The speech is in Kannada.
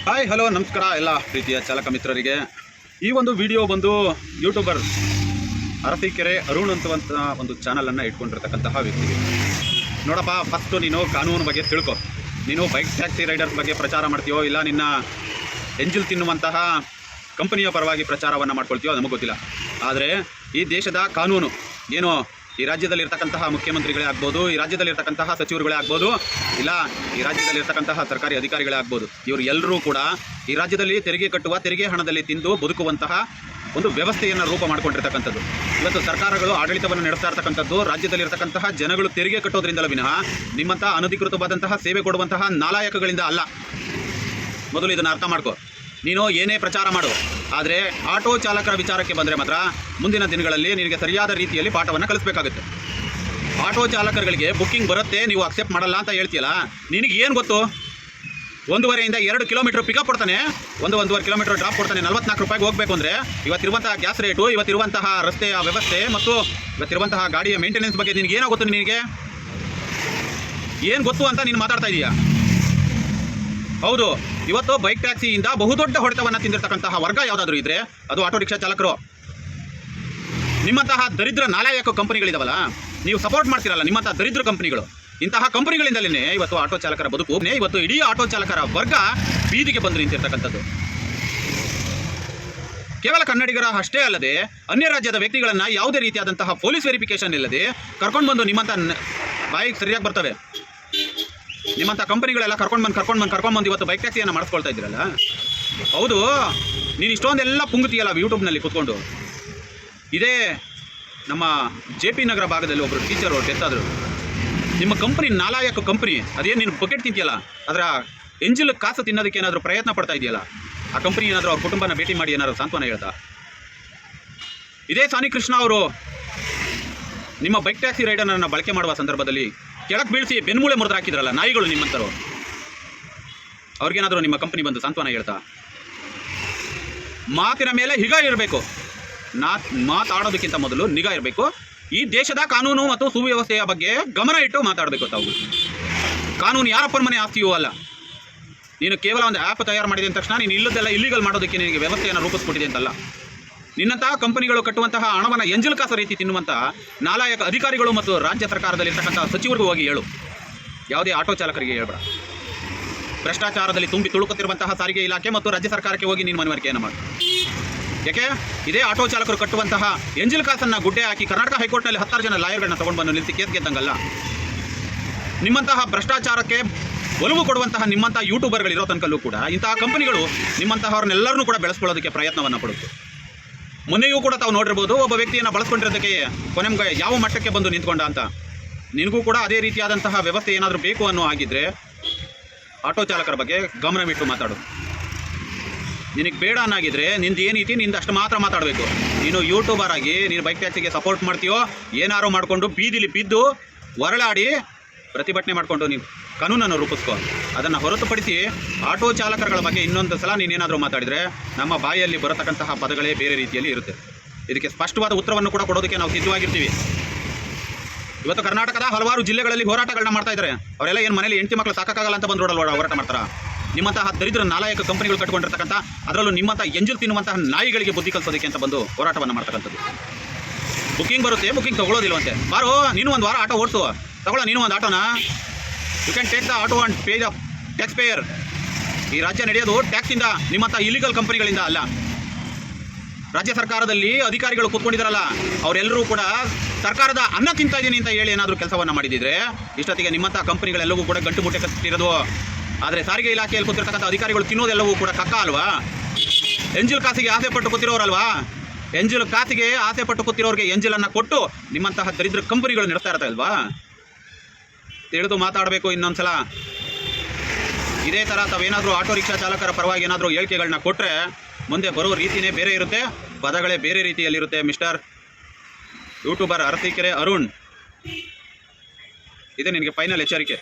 ಹಾಯ್ ಹಲೋ ನಮಸ್ಕಾರ ಎಲ್ಲ ಪ್ರೀತಿಯ ಚಾಲಕ ಮಿತ್ರರಿಗೆ. ಈ ಒಂದು ವಿಡಿಯೋ ಬಂದು ಯೂಟ್ಯೂಬರ್ ಅರಸೀಕೆರೆ ಅರುಣ್ ಅಂತವಂತ ಒಂದು ಚಾನಲನ್ನು ಇಟ್ಕೊಂಡಿರ್ತಕ್ಕಂತಹ ವ್ಯಕ್ತಿಗೆ. ನೋಡಪ್ಪ, ಫಸ್ಟು ನೀನು ಕಾನೂನು ಬಗ್ಗೆ ತಿಳ್ಕೊ. ನೀನು ಬೈಕ್ ಟ್ಯಾಕ್ಸಿ ರೈಡರ್ಸ್ ಬಗ್ಗೆ ಪ್ರಚಾರ ಮಾಡ್ತೀಯೋ ಇಲ್ಲ ನಿನ್ನ ಎಂಜಿಲ್ ತಿನ್ನುವಂತಹ ಕಂಪನಿಯ ಪರವಾಗಿ ಪ್ರಚಾರವನ್ನು ಮಾಡ್ಕೊಳ್ತೀಯೋ ನಮಗೆ ಗೊತ್ತಿಲ್ಲ. ಆದರೆ ಈ ದೇಶದ ಕಾನೂನು ಏನು, ಈ ರಾಜ್ಯದಲ್ಲಿರ್ತಕ್ಕಂತಹ ಮುಖ್ಯಮಂತ್ರಿಗಳೇ ಆಗ್ಬೋದು, ಈ ರಾಜ್ಯದಲ್ಲಿರ್ತಕ್ಕಂತಹ ಸಚಿವರುಗಳೇ ಆಗ್ಬೋದು, ಇಲ್ಲ ಈ ರಾಜ್ಯದಲ್ಲಿರ್ತಕ್ಕಂತಹ ಸರ್ಕಾರಿ ಅಧಿಕಾರಿಗಳೇ ಆಗ್ಬೋದು, ಇವರು ಎಲ್ಲರೂ ಕೂಡ ಈ ರಾಜ್ಯದಲ್ಲಿ ತೆರಿಗೆ ಕಟ್ಟುವ ತೆರಿಗೆ ಹಣದಲ್ಲಿ ತಿಂದು ಬದುಕುವಂತಹ ಒಂದು ವ್ಯವಸ್ಥೆಯನ್ನು ರೂಪ ಮಾಡಿಕೊಂಡಿರ್ತಕ್ಕಂಥದ್ದು. ಇವತ್ತು ಸರ್ಕಾರಗಳು ಆಡಳಿತವನ್ನು ನಡೆಸ್ತಾ ಇರ್ತಕ್ಕಂಥದ್ದು ರಾಜ್ಯದಲ್ಲಿರ್ತಕ್ಕಂತಹ ಜನಗಳು ತೆರಿಗೆ ಕಟ್ಟೋದ್ರಿಂದಲೇ ವಿನಃ ನಿಮ್ಮಂತಹ ಅನಧಿಕೃತವಾದಂತಹ ಸೇವೆ ಕೊಡುವಂತಹ ನಾಲಾಯಕಗಳಿಂದ ಅಲ್ಲ. ಮೊದಲು ಇದನ್ನು ಅರ್ಥ ಮಾಡ್ಕೋ. ನೀನು ಏನೇ ಪ್ರಚಾರ ಮಾಡು, ಆದರೆ ಆಟೋ ಚಾಲಕರ ವಿಚಾರಕ್ಕೆ ಬಂದರೆ ಮಾತ್ರ ಮುಂದಿನ ದಿನಗಳಲ್ಲಿ ನಿನಗೆ ಸರಿಯಾದ ರೀತಿಯಲ್ಲಿ ಪಾಠವನ್ನು ಕಲಿಸಬೇಕಾಗುತ್ತೆ. ಆಟೋ ಚಾಲಕರುಗಳಿಗೆ ಬುಕ್ಕಿಂಗ್ ಬರುತ್ತೆ, ನೀವು ಅಕ್ಸೆಪ್ಟ್ ಮಾಡಲ್ಲ ಅಂತ ಹೇಳ್ತೀಯಲ್ಲ, ನಿನಗೆ ಏನು ಗೊತ್ತು? 1.5 ಇಂದ 2 ಕಿಲೋಮೀಟರ್ ಪಿಕಪ್ ಕೊಡ್ತಾನೆ, 1.5 ಕಿಲೋಮೀಟರ್ ಡ್ರಾಪ್ ಕೊಡ್ತಾನೆ. 44 ರೂಪಾಯಿಗೆ ಹೋಗಬೇಕು ಅಂದರೆ ಇವತ್ತಿರುವಂತಹ ಗ್ಯಾಸ್ ರೇಟು, ಇವತ್ತಿರುವಂತಹ ರಸ್ತೆಯ ವ್ಯವಸ್ಥೆ ಮತ್ತು ಇವತ್ತಿರುವಂತಹ ಗಾಡಿಯ ಮೇಂಟೆನೆನ್ಸ್ ಬಗ್ಗೆ ನಿನಗೆ ಏನಾಗುತ್ತೆ? ನಿನಗೆ ಏನು ಗೊತ್ತು ಅಂತ ನೀನು ಮಾತಾಡ್ತಾ ಇದೀಯಾ? ಹೌದು, ಇವತ್ತು ಬೈಕ್ ಟ್ಯಾಕ್ಸಿಯಿಂದ ಬಹುದೊಡ್ಡ ಹೊಡೆತವನ್ನು ತಿಂದಿರ್ತಕ್ಕಂತಹ ವರ್ಗ ಯಾವುದಾದ್ರೂ ಇದ್ದರೆ ಅದು ಆಟೋ ರಿಕ್ಷಾ ಚಾಲಕರು. ನಿಮ್ಮಂತಹ ದರಿದ್ರ ನಾಲಾಯಕ ಕಂಪನಿಗಳಿದಾವಲ್ಲ, ನೀವು ಸಪೋರ್ಟ್ ಮಾಡ್ತಿರಲ್ಲ, ನಿಮ್ಮಂತಹ ದರಿದ್ರ ಕಂಪನಿಗಳು, ಇಂತಹ ಕಂಪನಿಗಳಿಂದಲೇ ಇವತ್ತು ಆಟೋ ಚಾಲಕರ ಬದುಕು, ಇವತ್ತು ಇಡೀ ಆಟೋ ಚಾಲಕರ ವರ್ಗ ಬೀದಿಗೆ ಬಂದು ನಿಂತಿರ್ತಕ್ಕಂಥದ್ದು. ಕೇವಲ ಕನ್ನಡಿಗರ ಅಷ್ಟೇ ಅಲ್ಲದೆ ಅನ್ಯ ರಾಜ್ಯದ ವ್ಯಕ್ತಿಗಳನ್ನು ಯಾವುದೇ ರೀತಿಯಾದಂತಹ ಪೊಲೀಸ್ ವೆರಿಫಿಕೇಶನ್ ಇಲ್ಲದೆ ಕರ್ಕೊಂಡು ಬಂದು ನಿಮ್ಮಂಥ ಬಾಯಿಗೆ ಸರಿಯಾಗಿ ಬರ್ತವೆ. ನಿಮ್ಮಂಥ ಕಂಪನಿಗಳೆಲ್ಲ ಕರ್ಕೊಂಡು ಬಂದು ಇವತ್ತು ಬೈಕ್ ಟ್ಯಾಕ್ಸಿಯನ್ನು ಮಾಡಿಸ್ಕೊಳ್ತಾ ಇದ್ದೀರಲ್ಲ. ಹೌದು, ನೀನು ಇಷ್ಟೊಂದೆಲ್ಲ ಪುಂಗುತ್ತೀಯಲ್ಲ ಯೂಟ್ಯೂಬ್ನಲ್ಲಿ ಕೂತ್ಕೊಂಡು. ಇದೇ ನಮ್ಮ JP ನಗರ ಭಾಗದಲ್ಲಿ ಒಬ್ಬರು ಟೀಚರು ಡೆತ್ ಆದರು. ನಿಮ್ಮ ಕಂಪನಿ ನಾಲಾಯಕ ಕಂಪನಿ, ಅದೇನು ನೀನು ಬಕೆಟ್ ತಿಂತೀಯಲ್ಲ, ಅದರ ಎಂಜಿಲ್ ಕಾಸು ತಿನ್ನೋದಕ್ಕೆ ಏನಾದರೂ ಪ್ರಯತ್ನ ಪಡ್ತಾ ಇದೆಯಲ್ಲ, ಆ ಕಂಪನಿ ಏನಾದರೂ ಅವ್ರ ಕುಟುಂಬನ ಭೇಟಿ ಮಾಡಿ ಏನಾದರೂ ಸಾಂತ್ವನ ಹೇಳ್ತಾ? ಇದೇ ಸಾನಿ ಕೃಷ್ಣ ಅವರು ನಿಮ್ಮ ಬೈಕ್ ಟ್ಯಾಕ್ಸಿ ರೈಡರ್ನನ್ನು ಬಳಕೆ ಮಾಡುವ ಸಂದರ್ಭದಲ್ಲಿ ಕೆಳಕ್ಕೆ ಬೀಳಿಸಿ ಬೆನ್ಮೂಳೆ ಮುರಿದು ಹಾಕಿದ್ರಲ್ಲ ನಾಯಿಗಳು ನಿಮ್ಮಂಥರು, ಅವ್ರಿಗೇನಾದರೂ ನಿಮ್ಮ ಕಂಪನಿ ಬಂದು ಸಾಂತ್ವನ ಹೇಳ್ತಾ? ಮಾತಿನ ಮೇಲೆ ಹಿಗ ಇರಬೇಕು, ಮಾತಾಡೋದಕ್ಕಿಂತ ಮೊದಲು ನಿಗಾ ಇರಬೇಕು. ಈ ದೇಶದ ಕಾನೂನು ಮತ್ತು ಸುವ್ಯವಸ್ಥೆಯ ಬಗ್ಗೆ ಗಮನ ಇಟ್ಟು ಮಾತಾಡಬೇಕು ತಾವು. ಕಾನೂನು ಯಾರಪ್ಪನ ಮನೆ ಆಸ್ತಿಯೂ ಅಲ್ಲ. ನೀನು ಕೇವಲ ಒಂದು ಆ್ಯಪ್ ತಯಾರು ಮಾಡಿದ ತಕ್ಷಣ ನೀನು ಇಲ್ಲದೆಲ್ಲ ಇಲ್ಲಿಗಲ್ ಮಾಡೋದಕ್ಕೆ ನಿನಗೆ ವ್ಯವಸ್ಥೆಯನ್ನು ರೂಪಿಸ್ಕೊಟ್ಟಿದೆ ಅಂತಲ್ಲ. ನಿನ್ನಂತಹ ಕಂಪನಿಗಳು ಕಟ್ಟುವಂತಹ ಹಣವನ್ನು ಎಂಜಲ್ ಕಾಸ ರೀತಿ ತಿನ್ನುವಂತಹ ನಾಲಾಯಕ ಅಧಿಕಾರಿಗಳು ಮತ್ತು ರಾಜ್ಯ ಸರ್ಕಾರದಲ್ಲಿರ್ತಕ್ಕಂಥ ಸಚಿವರಿಗೂ ಹೋಗಿ ಹೇಳು, ಯಾವುದೇ ಆಟೋ ಚಾಲಕರಿಗೆ ಹೇಳ್ಬೇಡ. ಭ್ರಷ್ಟಾಚಾರದಲ್ಲಿ ತುಂಬಿ ತುಳುಕುತ್ತಿರುವಂತಹ ಸಾರಿಗೆ ಇಲಾಖೆ ಮತ್ತು ರಾಜ್ಯ ಸರ್ಕಾರಕ್ಕೆ ಹೋಗಿ ನೀನು ಮನವರಿಕೆಯನ್ನು ಮಾಡು. ಯಾಕೆ ಇದೇ ಆಟೋ ಚಾಲಕರು ಕಟ್ಟುವಂತಹ ಎಂಜಿಲ್ ಕಾಸನ್ನು ಗುಡ್ಡೆ ಹಾಕಿ ಕರ್ನಾಟಕ ಹೈಕೋರ್ಟ್ನಲ್ಲಿ 10 ಜನ ಲಾಯರ್ಗಳನ್ನ ತೊಗೊಂಡು ಬಂದು ನಿಲ್ಲಿಸಿ ಕೇಸ್ ಗೆದ್ದಂಗಲ್ಲ. ನಿಮ್ಮಂತಹ ಭ್ರಷ್ಟಾಚಾರಕ್ಕೆ ಒಲವು ಕೊಡುವಂತಹ ನಿಮ್ಮಂತಹ ಯೂಟ್ಯೂಬರ್ಗಳಿರೋ ತನಕಲ್ಲೂ ಕೂಡ ಇಂತಹ ಕಂಪನಿಗಳು ನಿಮ್ಮಂತಹವ್ರನ್ನೆಲ್ಲರನ್ನೂ ಕೂಡ ಬೆಳೆಸ್ಕೊಳ್ಳೋದಕ್ಕೆ ಪ್ರಯತ್ನವನ್ನು ಪಡುತ್ತೆ. ಮೊನ್ನೆಯೂ ಕೂಡ ತಾವು ನೋಡಿರ್ಬೋದು, ಒಬ್ಬ ವ್ಯಕ್ತಿಯನ್ನು ಬಳಸ್ಕೊಂಡಿರೋದಕ್ಕೆ ಕೊನೆಗೆ ಯಾವ ಮಟ್ಟಕ್ಕೆ ಬಂದು ನಿಂತ್ಕೊಂಡ ಅಂತ. ನಿನಗೂ ಕೂಡ ಅದೇ ರೀತಿಯಾದಂತಹ ವ್ಯವಸ್ಥೆ ಏನಾದರೂ ಬೇಕು ಅನ್ನೋ ಆಗಿದ್ದರೆ ಆಟೋ ಚಾಲಕರ ಬಗ್ಗೆ ಗಮನವಿಟ್ಟು ಮಾತಾಡು. ನಿನಗೆ ಬೇಡ ಅನ್ನಾಗಿದ್ದರೆ ನಿಂದು ಏನೈತಿ ನಿಂದು ಅಷ್ಟು ಮಾತ್ರ ಮಾತಾಡಬೇಕು. ನೀನು ಯೂಟ್ಯೂಬರ್ ಆಗಿ ನೀನು ಬೈಕ್ ಟ್ಯಾಕ್ಸಿಗೆ ಸಪೋರ್ಟ್ ಮಾಡ್ತೀಯೋ ಏನಾರು ಮಾಡಿಕೊಂಡು ಬೀದಿಲಿ ಬಿದ್ದು ಹೊರಳಾಡಿ ಪ್ರತಿಭಟನೆ ಮಾಡಿಕೊಂಡು ನೀವು ಕಾನೂನನ್ನು ರೂಪಿಸ್ಕೋ. ಅದನ್ನು ಹೊರತುಪಡಿಸಿ ಆಟೋ ಚಾಲಕರುಗಳ ಬಗ್ಗೆ ಇನ್ನೊಂದು ಸಲ ನೀನೇನಾದರೂ ಮಾತಾಡಿದರೆ ನಮ್ಮ ಬಾಯಲ್ಲಿ ಬರತಕ್ಕಂತಹ ಪದಗಳೇ ಬೇರೆ ರೀತಿಯಲ್ಲಿ ಇರುತ್ತೆ. ಇದಕ್ಕೆ ಸ್ಪಷ್ಟವಾದ ಉತ್ತರವನ್ನು ಕೂಡ ಕೊಡೋದಕ್ಕೆ ನಾವು ಸಿದ್ಧವಾಗಿರ್ತೀವಿ. ಇವತ್ತು ಕರ್ನಾಟಕದ ಹಲವಾರು ಜಿಲ್ಲೆಗಳಲ್ಲಿ ಹೋರಾಟಗಳನ್ನ ಮಾಡ್ತಾ ಇದ್ದಾರೆ. ಅವರೆಲ್ಲ ಏನು ಮನೇಲಿ ಹೆಂಡತಿ ಮಕ್ಕಳು ಸಾಕಾಗಲ್ಲ ಅಂತ ಬಂದು ರೋಡಲ್ಲಿ ಹೋರಾಟ ಮಾಡ್ತಾರೆ? ನಿಮ್ಮಂತಹ ದರಿದ್ರ ನಾಲಾಯಕ ಕಂಪನಿಗಳು ಕಟ್ಕೊಂಡಿರ್ತಕ್ಕಂಥ, ಅದರಲ್ಲೂ ನಿಮ್ಮಂಥ ಎಂಜಲ್ ತಿನ್ನುವಂತಹ ನಾಯಿಗಳಿಗೆ ಬುದ್ಧಿ ಕಲಿಸೋದಕ್ಕೆ ಅಂತ ಬಂದು ಹೋರಾಟವನ್ನು ಮಾಡ್ತಕ್ಕಂಥದ್ದು. ಬುಕ್ಕಿಂಗ್ ಬರುತ್ತೆ, ಬುಕ್ಕಿಂಗ್ ತೊಗೊಳ್ಳೋದಿಲ್ವಂತೆ. ಬಾರೋ ನೀನು ಒಂದು ವಾರ ಆಟೋ ಓಡಿಸು, ತಗೊಳ್ಳೋ ನೀನು ಒಂದು ಆಟೋನ. You can take the auto and pay the tax payer. ಈ ರಾಜ್ಯ ನಡೆಯೋದು ಟ್ಯಾಕ್ಸಿಂದ, ನಿಮ್ಮಂಥ ಇಲಿಗಲ್ ಕಂಪನಿಗಳಿಂದ ಅಲ್ಲ. ರಾಜ್ಯ ಸರ್ಕಾರದಲ್ಲಿ ಅಧಿಕಾರಿಗಳು ಕೂತ್ಕೊಂಡಿದ್ದಾರಲ್ಲ, ಅವರೆಲ್ಲರೂ ಕೂಡ ಸರ್ಕಾರದ ಅನ್ನ ತಿಂತಾ ಇದ್ದೀನಿ ಅಂತ ಹೇಳಿ ಏನಾದರೂ ಕೆಲಸವನ್ನು ಮಾಡಿದಿದ್ರೆ ಇಷ್ಟೊತ್ತಿಗೆ ನಿಮ್ಮಂಥ ಕಂಪನಿಗಳೆಲ್ಲವೂ ಕೂಡ ಗಂಟು ಮುಟ್ಟೆ ಕಟ್ಟಿರೋದು. ಆದರೆ ಸಾರಿಗೆ ಇಲಾಖೆಯಲ್ಲಿ ಕೂತಿರ್ತಕ್ಕಂಥ ಅಧಿಕಾರಿಗಳು ತಿನ್ನೋದೆಲ್ಲವೂ ಕೂಡ ಕಕ್ಕ ಅಲ್ವಾ? ಎಂಜಿಲ್ ಕಾಸಿಗೆ ಆಸೆ ಪಟ್ಟು ಕೂತಿರೋರಲ್ವಾ? ಎಂಜಿಲ್ ಕಾಸಿಗೆ ಆಸೆ ಪಟ್ಟು ಕೂತಿರೋರಿಗೆ ಎಂಜಿಲನ್ನು ಕೊಟ್ಟು ನಿಮ್ಮಂತಹ ದರಿದ್ರ ಕಂಪನಿಗಳು ನಡೆಸ್ತಾ ಇರ್ತಾ ಇಲ್ವಾ? ತಿಳಿದು ಮಾತಾಡಬೇಕು. ಇನ್ನೊಂದ್ಸಲ ಇದೇ ಥರ ತಾವೇನಾದರೂ ಆಟೋ ರಿಕ್ಷಾ ಚಾಲಕರ ಪರವಾಗಿ ಏನಾದರೂ ಹೇಳಿಕೆಗಳನ್ನ ಕೊಟ್ಟರೆ ಮುಂದೆ ಬರೋ ರೀತಿಯೇ ಬೇರೆ ಇರುತ್ತೆ, ಪದಗಳೇ ಬೇರೆ ರೀತಿಯಲ್ಲಿರುತ್ತೆ. ಮಿಸ್ಟರ್ ಯೂಟ್ಯೂಬರ್ ಅರಸೀಕೆರೆ ಅರುಣ್, ಇದೇ ನಿನಗೆ ಫೈನಲ್ ಎಚ್ಚರಿಕೆ.